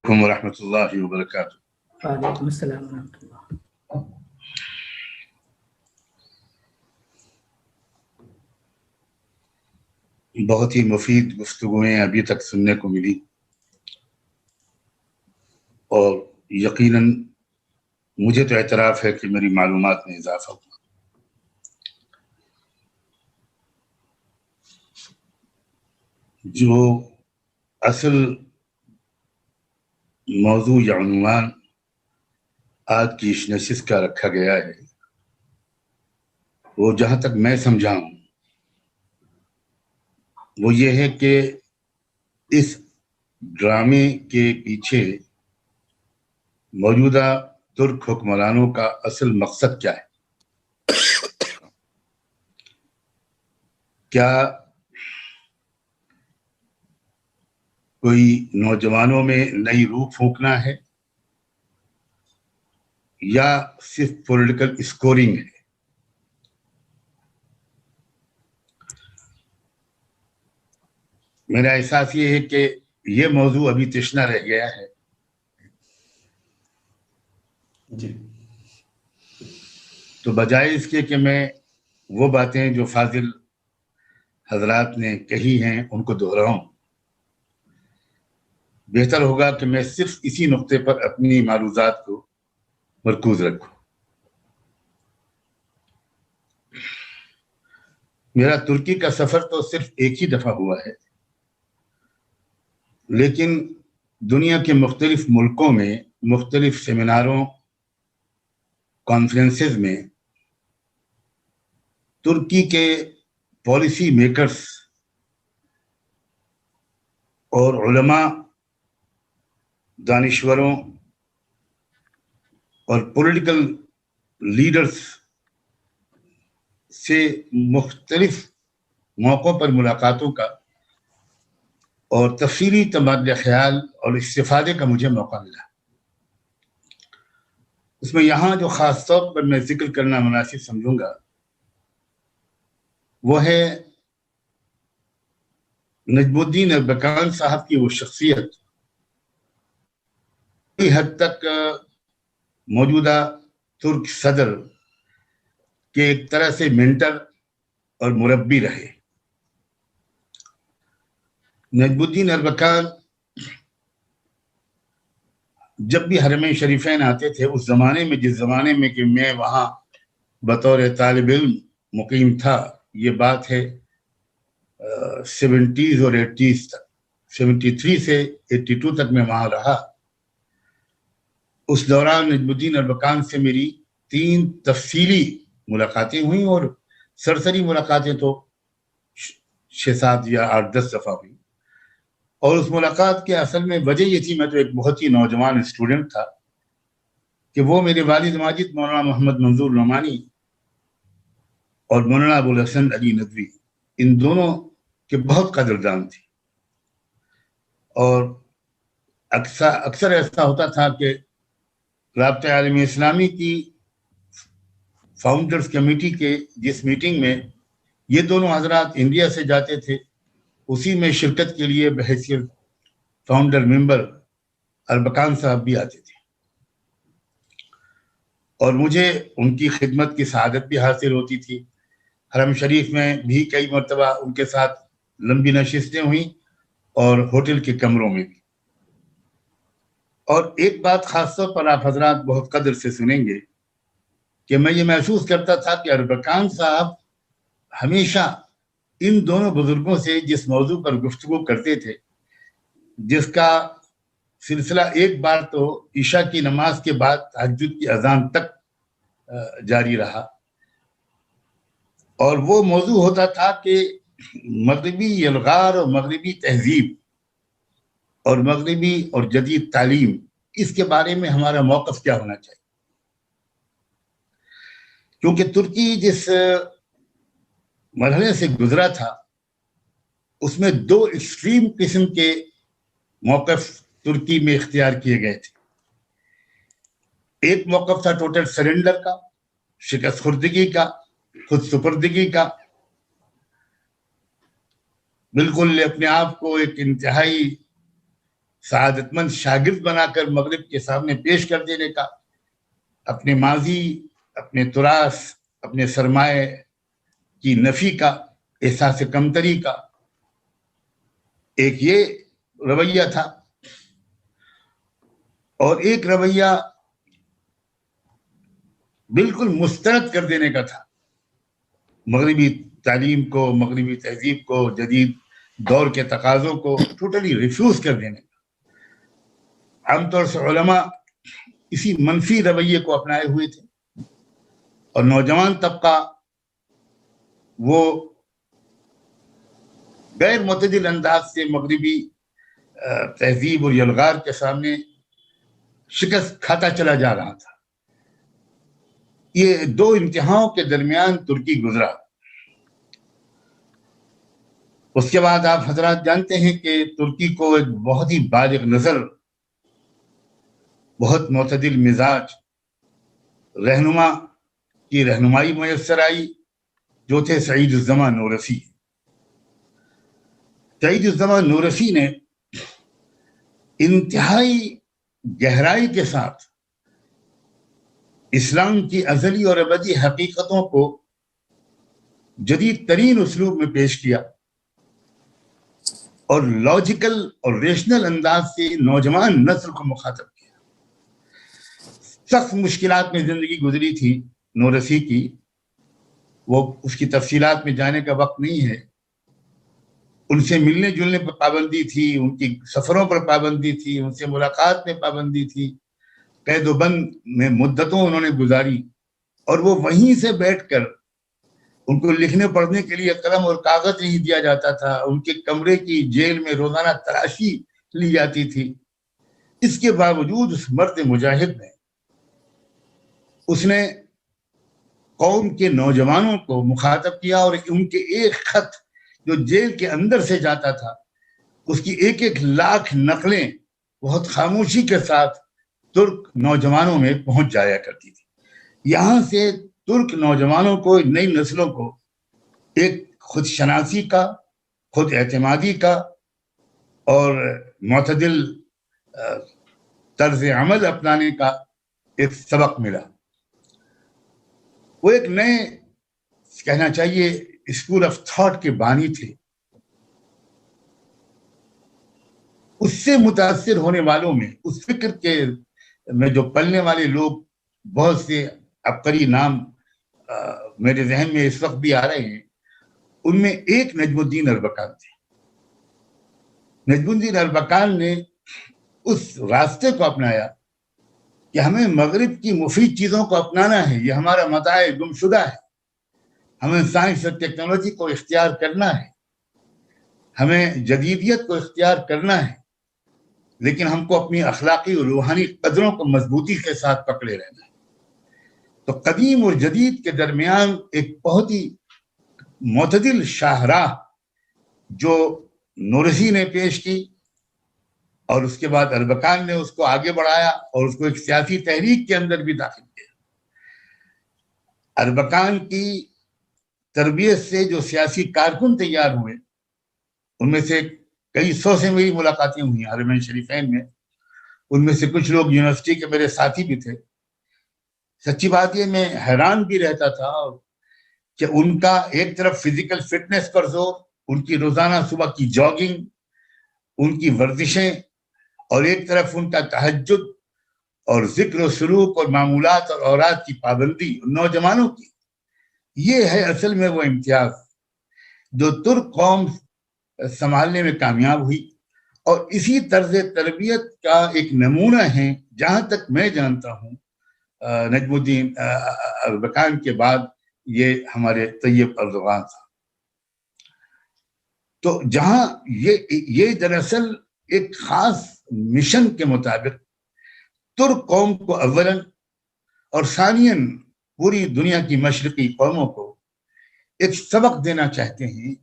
ورحمۃ اللہ وبرکاتہ۔ وعلیکم السلام ورحمۃ اللہ۔ بہت ہی مفید گفتگویں ابھی تک سننے کو ملی اور یقیناً مجھے تو اعتراف ہے کہ میری معلومات میں اضافہ ہوا۔ جو اصل موضوع یا عنوان آج کی اس نشست کا رکھا گیا ہے، وہ جہاں تک میں سمجھا ہوں وہ یہ ہے کہ اس ڈرامے کے پیچھے موجودہ ترک حکمرانوں کا اصل مقصد کیا ہے۔ کیا کوئی نوجوانوں میں نئی روح پھونکنا ہے یا صرف پولیٹیکل اسکورنگ ہے؟ میرا احساس یہ ہے کہ یہ موضوع ابھی تشنہ رہ گیا ہے۔ جی، تو بجائے اس کے کہ میں وہ باتیں جو فاضل حضرات نے کہی ہیں ان کو دہراؤں، بہتر ہوگا کہ میں صرف اسی نقطے پر اپنی معروضات کو مرکوز رکھوں۔ میرا ترکی کا سفر تو صرف ایک ہی دفعہ ہوا ہے، لیکن دنیا کے مختلف ملکوں میں مختلف سیمیناروں، کانفرنسز میں ترکی کے پالیسی میکرز اور علماء، دانشوروں اور پولیٹیکل لیڈرز سے مختلف موقعوں پر ملاقاتوں کا اور تفصیلی تبادلہ خیال اور استفادے کا مجھے موقع ملا۔ اس میں یہاں جو خاص طور پر میں ذکر کرنا مناسب سمجھوں گا وہ ہے نجم الدین اربکان صاحب کی وہ شخصیت کئی حد تک موجودہ ترک صدر کے ایک طرح سے مینٹر اور مربی رہے۔ نجم الدین اربکان جب بھی حرمین شریفین آتے تھے اس زمانے میں، جس زمانے میں کہ میں وہاں بطور طالب علم مقیم تھا، یہ بات ہے 70s اور 80s تک، 73 سے 82 تک میں وہاں رہا۔ اس دوران نجم الدین اربکان سے میری 3 تفصیلی ملاقاتیں ہوئیں اور سرسری ملاقاتیں تو 6-7 یا 8-10 دفعہ ہوئی۔ اور اس ملاقات کے اصل میں وجہ یہ تھی، میں تو ایک بہت ہی نوجوان اسٹوڈنٹ تھا، کہ وہ میرے والد ماجد مولانا محمد منظور نعمانی اور مولانا ابوالحسن علی ندوی، ان دونوں کے بہت قدردان تھے۔ اور اکثر ایسا ہوتا تھا کہ رابطہ عالم اسلامی کی فاؤنڈرز کمیٹی کے جس میٹنگ میں یہ دونوں حضرات انڈیا سے جاتے تھے، اسی میں شرکت کے لیے بحیثیت فاؤنڈر ممبر اربکان صاحب بھی آتے تھے، اور مجھے ان کی خدمت کی سعادت بھی حاصل ہوتی تھی۔ حرم شریف میں بھی کئی مرتبہ ان کے ساتھ لمبی نشستیں ہوئیں اور ہوٹل کے کمروں میں بھی۔ اور ایک بات خاص طور پر آپ حضرات بہت قدر سے سنیں گے کہ میں یہ محسوس کرتا تھا کہ اربکان صاحب ہمیشہ ان دونوں بزرگوں سے جس موضوع پر گفتگو کرتے تھے، جس کا سلسلہ ایک بار تو عشاء کی نماز کے بعد تہجد کی اذان تک جاری رہا، اور وہ موضوع ہوتا تھا کہ مغربی الغار اور مغربی تہذیب اور مغربی اور جدید تعلیم، اس کے بارے میں ہمارا موقف کیا ہونا چاہیے۔ کیونکہ ترکی جس مرحلے سے گزرا تھا اس میں 2 ایکسٹریم قسم کے موقف ترکی میں اختیار کیے گئے تھے۔ ایک موقف تھا ٹوٹل سرنڈر کا، شکست خوردگی کا، خود سپردگی کا، بالکل اپنے آپ کو ایک انتہائی سعادت مند شاگرد بنا کر مغرب کے سامنے پیش کر دینے کا، اپنے ماضی، اپنے تراث، اپنے سرمایہ کی نفی کا، احساس کمتری کا ایک یہ رویہ تھا، اور ایک رویہ بالکل مسترد کر دینے کا تھا، مغربی تعلیم کو، مغربی تہذیب کو، جدید دور کے تقاضوں کو ٹوٹلی ریفیوز کر دینے کا۔ عام طور سے علماء اسی منفی رویے کو اپنائے ہوئے تھے، اور نوجوان طبقہ وہ غیر معتدل انداز سے مغربی تہذیب اور یلغار کے سامنے شکست کھاتا چلا جا رہا تھا۔ یہ دو انتہاؤں کے درمیان ترکی گزرا۔ اس کے بعد آپ حضرات جانتے ہیں کہ ترکی کو ایک بہت ہی بالغ نظر، بہت معتدل مزاج رہنما کی رہنمائی میسر آئی، جو تھے سعید الزماں نورسی۔ سعید الزماں نورسی نے انتہائی گہرائی کے ساتھ اسلام کی ازلی اور ابدی حقیقتوں کو جدید ترین اسلوب میں پیش کیا، اور لاجیکل اور ریشنل انداز سے نوجوان نسل کو مخاطب کیا۔ سخت مشکلات میں زندگی گزری تھی نورسی کی، وہ اس کی تفصیلات میں جانے کا وقت نہیں ہے۔ ان سے ملنے جلنے پر پابندی تھی، ان کی سفروں پر پابندی تھی، ان سے ملاقات میں پابندی تھی، قید و بند میں مدتوں انہوں نے گزاری، اور وہ وہیں سے بیٹھ کر، ان کو لکھنے پڑھنے کے لیے قلم اور کاغذ نہیں دیا جاتا تھا، ان کے کمرے کی جیل میں روزانہ تلاشی لی جاتی تھی۔ اس کے باوجود اس مرد مجاہد نے، اس نے قوم کے نوجوانوں کو مخاطب کیا، اور ان کے ایک خط جو جیل کے اندر سے جاتا تھا، اس کی ایک ایک لاکھ نقلیں بہت خاموشی کے ساتھ ترک نوجوانوں میں پہنچ جایا کرتی تھی۔ یہاں سے ترک نوجوانوں کو، نئی نسلوں کو ایک خود شناسی کا، خود اعتمادی کا اور معتدل طرز عمل اپنانے کا ایک سبق ملا۔ وہ ایک نئے، کہنا چاہیے، اسکول آف تھاٹ کے بانی تھے۔ اس سے متاثر ہونے والوں میں، اس فکر کے میں جو پلنے والے لوگ، بہت سے عبقری نام میرے ذہن میں اس وقت بھی آ رہے ہیں۔ ان میں ایک نجم الدین اربکان تھے۔ نجم الدین اربکان نے اس راستے کو اپنایا کہ ہمیں مغرب کی مفید چیزوں کو اپنانا ہے، یہ ہمارا متاع گم شدہ ہے، ہمیں سائنس اور ٹیکنالوجی کو اختیار کرنا ہے، ہمیں جدیدیت کو اختیار کرنا ہے، لیکن ہم کو اپنی اخلاقی اور روحانی قدروں کو مضبوطی کے ساتھ پکڑے رہنا ہے۔ تو قدیم اور جدید کے درمیان ایک بہت ہی معتدل شاہراہ جو نورسی نے پیش کی، اور اس کے بعد اربکان نے اس کو آگے بڑھایا اور اس کو ایک سیاسی تحریک کے اندر بھی داخل کیا۔ اربکان کی تربیت سے جو سیاسی کارکن تیار ہوئے، ان میں سے کئی سو سے میری ملاقاتیں ہوئی حرمین شریفین میں۔ ان میں سے کچھ لوگ یونیورسٹی کے میرے ساتھی بھی تھے۔ سچی بات یہ، میں حیران بھی رہتا تھا کہ ان کا ایک طرف فزیکل فٹنس پر زور، ان کی روزانہ صبح کی جاگنگ، ان کی ورزشیں، اور ایک طرف ان کا تہجد اور ذکر و سلوک اور معمولات اور اوراد کی پابندی نوجوانوں کی۔ یہ ہے اصل میں وہ امتیاز جو ترک قوم سنبھالنے میں کامیاب ہوئی، اور اسی طرز تربیت کا ایک نمونہ ہے، جہاں تک میں جانتا ہوں نجم الدین اربکان کے بعد یہ ہمارے طیب اردوغان تھا۔ تو جہاں یہ دراصل ایک خاص مشن کے مطابق ترک قوم کو اولاً اور ثانیاً پوری دنیا کی مشرقی قوموں کو ایک سبق دینا چاہتے ہیں،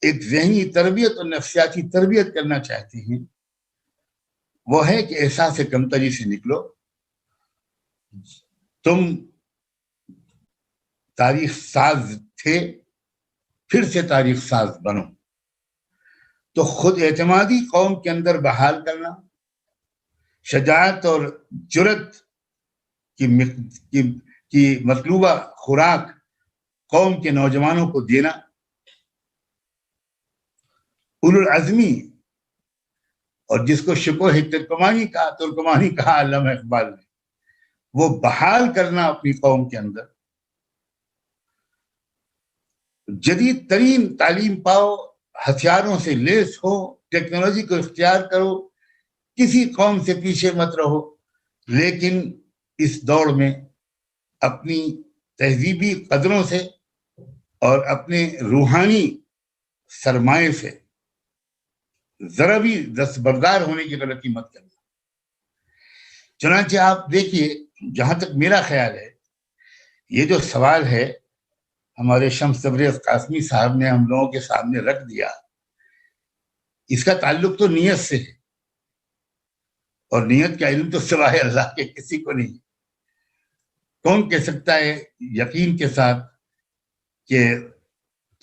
ایک ذہنی تربیت اور نفسیاتی تربیت کرنا چاہتے ہیں۔ وہ ہے کہ احساس کمتری سے نکلو، تم تاریخ ساز تھے، پھر سے تاریخ ساز بنو۔ تو خود اعتمادی قوم کے اندر بحال کرنا، شجاعت اور جرت کی مطلوبہ خوراک قوم کے نوجوانوں کو دینا، اولو العزمی، اور جس کو شکوہ ترکمانی کہا علامہ اقبال نے، وہ بحال کرنا اپنی قوم کے اندر، جدید ترین تعلیم پاؤ، ہتھیاروں سے لیس ہو، ٹیکنالوجی کو اختیار کرو، کسی قوم سے پیچھے مت رہو، لیکن اس دوڑ میں اپنی تہذیبی قدروں سے اور اپنے روحانی سرمایے سے ذرا بھی دستبردار ہونے کی غلطی مت کرنا۔ چنانچہ آپ دیکھیے، جہاں تک میرا خیال ہے، یہ جو سوال ہے ہمارے شمس تبریز قاسمی صاحب نے ہم لوگوں کے سامنے رکھ دیا، اس کا تعلق تو نیت سے ہے، اور نیت کا علم تو سوائے اللہ کے کسی کو نہیں۔ کون کہہ سکتا ہے یقین کے ساتھ کہ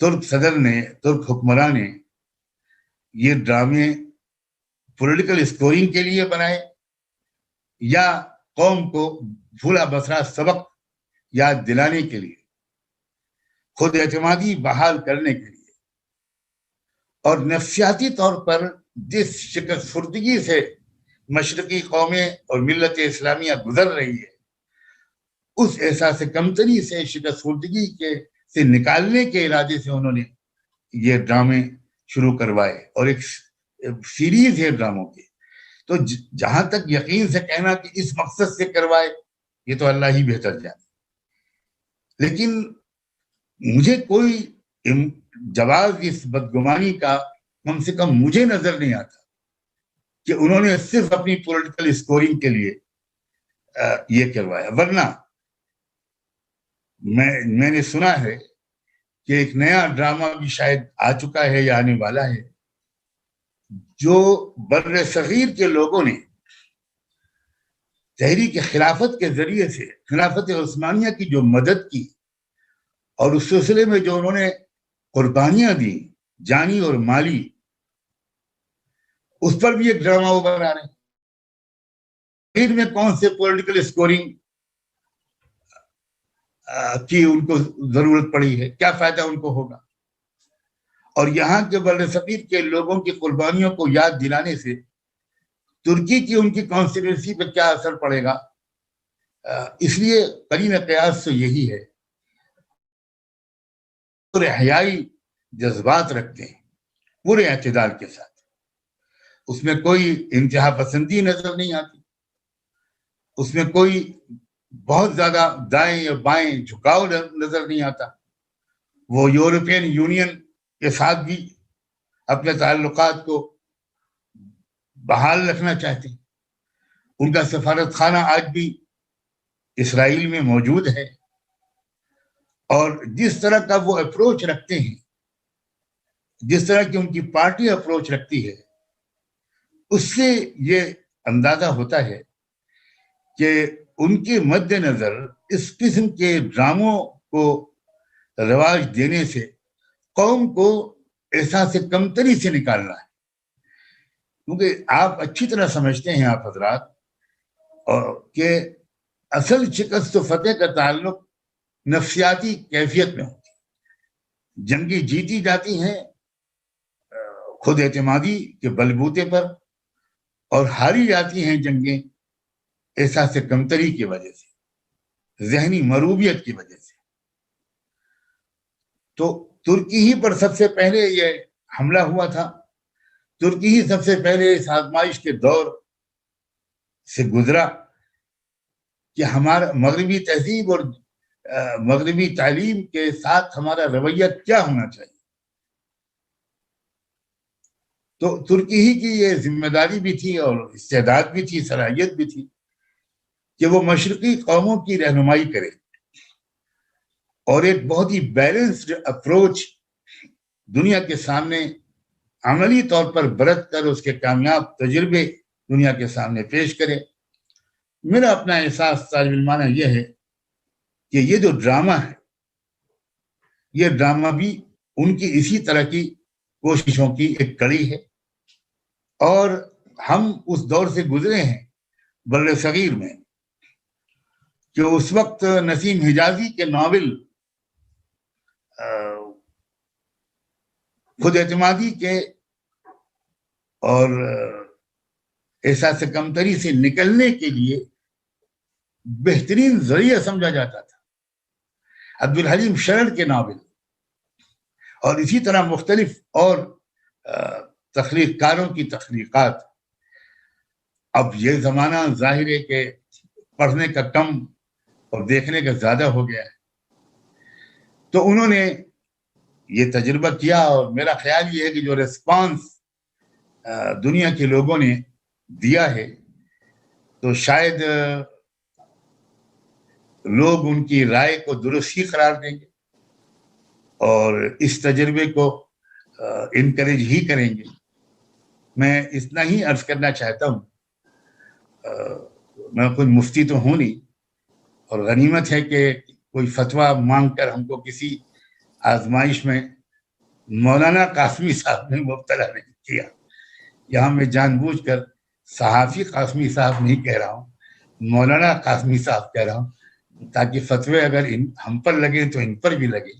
ترک صدر نے، ترک حکمراں نے یہ ڈرامے پولیٹیکل اسکورنگ کے لیے بنائے یا قوم کو بھولا بسرا سبق یاد دلانے کے لیے، خود اعتمادی بحال کرنے کے لیے، اور نفسیاتی طور پر جس شکست خوردگی سے مشرقی قومیں اور ملت اسلامیہ گزر رہی ہے، اس احساس کمتری سے، شکست خوردگی سے نکالنے کے ارادے سے انہوں نے یہ ڈرامے شروع کروائے، اور ایک سیریز ہے ڈراموں کی۔ تو جہاں تک یقین سے کہنا کہ اس مقصد سے کروائے، یہ تو اللہ ہی بہتر جانے، لیکن مجھے کوئی جواز اس بدگمانی کا کم سے کم مجھے نظر نہیں آتا کہ انہوں نے صرف اپنی پولیٹیکل اسکورنگ کے لیے یہ کروایا۔ ورنہ میں نے سنا ہے کہ ایک نیا ڈرامہ بھی شاید آ چکا ہے یا آنے والا ہے، جو بر صغیر کے لوگوں نے تحریک خلافت کے ذریعے سے خلافت عثمانیہ کی جو مدد کی، اور اس سلسلے میں جو انہوں نے قربانیاں دی جانی اور مالی، اس پر بھی ایک ڈرامہ وہ بنا رہے ہیں۔ پھر میں کون سے پولیٹیکل اسکورنگ کی ان کو ضرورت پڑی ہے، کیا فائدہ ان کو ہوگا؟ اور یہاں کے بر صغیر کے لوگوں کی قربانیوں کو یاد دلانے سے ترکی کی ان کی کانسٹیٹوئنسی پہ کیا اثر پڑے گا؟ اس لیے قرین قیاس تو یہی ہے، پورے حیائی جذبات رکھتے ہیں پورے اعتدال کے ساتھ، اس میں کوئی انتہا پسندی نظر نہیں آتی، اس میں کوئی بہت زیادہ دائیں یا بائیں جھکاؤ نظر نہیں آتا۔ وہ یورپین یونین کے ساتھ بھی اپنے تعلقات کو بحال رکھنا چاہتے ہیں، ان کا سفارت خانہ آج بھی اسرائیل میں موجود ہے، اور جس طرح کا وہ اپروچ رکھتے ہیں، جس طرح کی ان کی پارٹی اپروچ رکھتی ہے، اس سے یہ اندازہ ہوتا ہے کہ ان کے مد نظر اس قسم کے ڈراموں کو رواج دینے سے قوم کو احساس کمتری سے نکالنا ہے، کیونکہ آپ اچھی طرح سمجھتے ہیں آپ حضرات کہ اصل شکست و فتح کا تعلق نفسیاتی کیفیت میں ہوتی ہے۔ جنگیں جیتی جاتی ہیں خود اعتمادی کے بلبوتے پر، اور ہاری جاتی ہیں جنگیں احساس کمتری کی وجہ سے، ذہنی مروبیت کی وجہ سے۔ تو ترکی ہی پر سب سے پہلے یہ حملہ ہوا تھا، ترکی ہی سب سے پہلے اس آزمائش کے دور سے گزرا کہ ہمارا مغربی تہذیب اور مغربی تعلیم کے ساتھ ہمارا رویہ کیا ہونا چاہیے۔ تو ترکی ہی کی یہ ذمہ داری بھی تھی اور استعداد بھی تھی، صلاحیت بھی تھی کہ وہ مشرقی قوموں کی رہنمائی کرے اور ایک بہت ہی بیلنسڈ اپروچ دنیا کے سامنے عملی طور پر برت کر اس کے کامیاب تجربے دنیا کے سامنے پیش کرے۔ میرا اپنا احساس طالب علمانہ یہ ہے کہ یہ جو ڈرامہ ہے، یہ ڈرامہ بھی ان کی اسی طرح کی کوششوں کی ایک کڑی ہے، اور ہم اس دور سے گزرے ہیں بر صغیر میں کہ اس وقت نسیم حجازی کے ناول خود اعتمادی کے اور احساس کمتری سے نکلنے کے لیے بہترین ذریعہ سمجھا جاتا تھا۔ عبدالحلیم شرر کے ناول اور اسی طرح مختلف اور تخلیق کاروں کی تخلیقات۔ اب یہ زمانہ ظاہر ہے کہ پڑھنے کا کم اور دیکھنے کا زیادہ ہو گیا ہے، تو انہوں نے یہ تجربہ کیا، اور میرا خیال یہ ہے کہ جو ریسپانس دنیا کے لوگوں نے دیا ہے تو شاید لوگ ان کی رائے کو درست ہی قرار دیں گے اور اس تجربے کو انکریج ہی کریں گے۔ میں اتنا ہی عرض کرنا چاہتا ہوں، میں کوئی مفتی تو ہوں نہیں، اور غنیمت ہے کہ کوئی فتویٰ مانگ کر ہم کو کسی آزمائش میں مولانا قاسمی صاحب نے مبتلا نہیں کیا۔ یہاں میں جان بوجھ کر صحافی قاسمی صاحب نہیں کہہ رہا ہوں، مولانا قاسمی صاحب کہہ رہا ہوں، تاکہ فتوے اگر ہم پر لگے تو ان پر بھی لگے،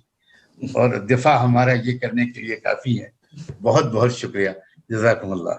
اور دفاع ہمارا یہ کرنے کے لیے کافی ہے۔ بہت بہت شکریہ، جزاکم اللہ۔